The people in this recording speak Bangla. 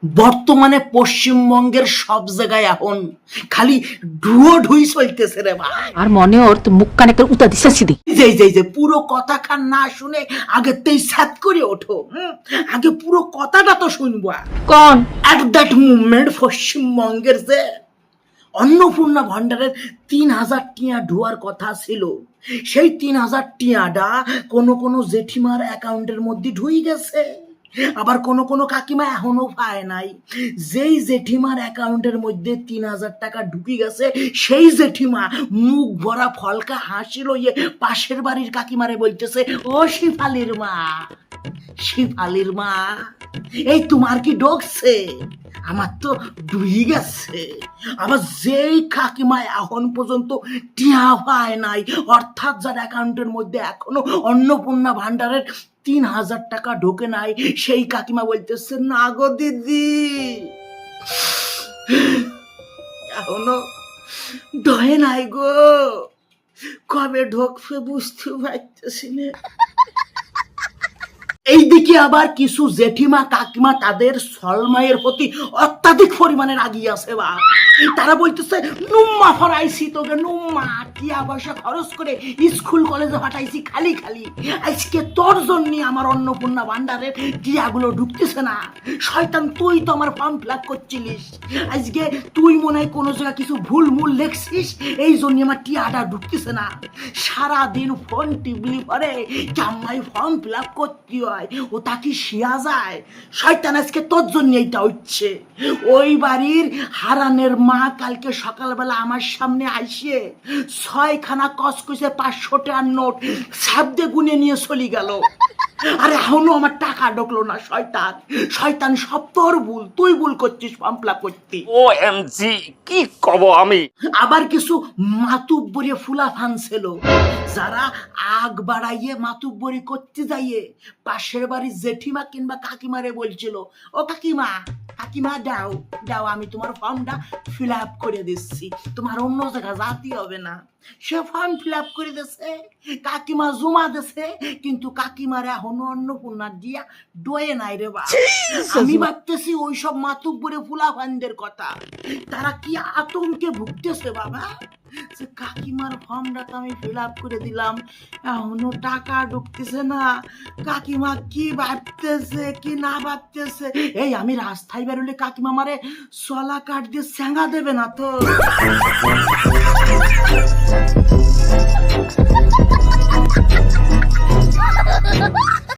বর্তমানে পশ্চিমবঙ্গের সব জায়গায় এখন খালি ঢুয়ো ঢুই চলতেছে রে ভাই। আর মনে ওর তো মুখ কানে করে উতা দিছে দি যে পুরো কথা খান না শুনে আগে তেই সাত করে ওঠো। আগে পুরো কথাটা তো শুনবো। কোন এট দ্যাট মুভমেন্ট পশ্চিমবঙ্গের যে অন্নপূর্ণা ভান্ডারের ৩,০০০ টিয়া ঢুয়ার কথা ছিল, সেই ৩,০০০ টিয়াটা কোনো জেঠিমার অ্যাকাউন্টের মধ্যে ঢুই গেছে, আবার কোনো কাকিমা এখনো পায় নাই। যেই জেঠিমার অ্যাকাউন্টের মধ্যে ৩,০০০ টাকা ঢুকি গেছে, সেই জেঠিমা মুখ ভরা ফলকা হাসি লইয়ে পাশের বাড়ির কাকিমারে বলতেছে, ও শিফালির মা, এই তোমার কি ঢুকছে? আমার তো ডুই গেছে। আবার যেই কাকিমা এখন পর্যন্ত টিয়া পায় নাই, অর্থাৎ যার অ্যাকাউন্টের মধ্যে এখনো অন্নপূর্ণা ভান্ডারের ৩,০০০ টাকা ঢোকে নাই, সেই কাকিমা বলতেছে, না গো দিদি, এখনো ঢয়ে নাই গো, কবে ঢোকবে বুঝতে পারতেছি না। এইদিকে আবার কিছু জেঠিমা কাকিমা তাদের সলমায়ের প্রতি অত্যাধিক পরিমাণে রাগি আছে বা তারা বলতেছে, নুম্মা ফরাইছি তোকে, নুম্মা টিয়া পয়সা খরচ করে স্কুল কলেজে পাঠাইছি খালি আজকে তোর জন্য আমার অন্নপূর্ণা ভান্ডারের টিয়াগুলো ঢুকতেছে না। শয়তান, তুই তো আমার ফর্ম ফিল আপ করছিলিস, আজকে তুই মনে হয় কোনো জায়গায় কিছু ভুল লেখছিস, এই জন্য আমার টিয়াটা ঢুকতেছে না। সারাদিন ফোন টিপলি পরে জামাই ফর্ম ফিল আপ করতে হয়, ও তাকে শিয়া যায়। শয়তান, আজকে তোর জন্য এইটা হচ্ছে। ওই বাড়ির হারানের মা কালকে সকালবেলা আমার সামনে আসিয়ে 6খানা কসকসে 500 টাকার নোট শব্দে গুনে নিয়ে চলে গেল। আরে এখনো আমার টাকা ঢুকলো না। শয়তান সব তোর ভুল, তুই ভুল করছিস ফর্ম ফিল আপ করতে। OMG, কি কব আমি। আবার কিছু মাতুব্বরি ফুলাফান ছিল, যারা আগ বাড়াইয়ে মাতুব্বরি করতে যাইয়ে পাশের বাড়ির জেঠিমা কিংবা কাকিমারে বলছিল, ও কাকিমা দাও আমি তোমার ফর্মটা ফিল আপ করে দিচ্ছি, তোমার অন্য জায়গা যাতে হবে না। সে ফর্ম ফিল আপ করে দিচ্ছে, কাকিমা জমা দিছে, কিন্তু কাকিমার এখনো অন্নপূর্ণা দিয়া ডয়ে নাই রে বা। আমি ভাবতেছি ওই সব মাতুব্বরে ফুলাফানদের কথা, তারা কি আতঙ্কে ভুগতেছে বাবা, যে কাকিমার ফর্মটা তো আমি ফিল আপ করে দিলাম, এখনো টাকা ঢুকতেছে না। কাকিমা কি ভাবতেছে কি না ভাবতেছে। এই আমি রাস্তায় বেরোলে কাকিমা মারে সলা কাঠ দিয়ে স্যাঙ্গা দেবে না তো?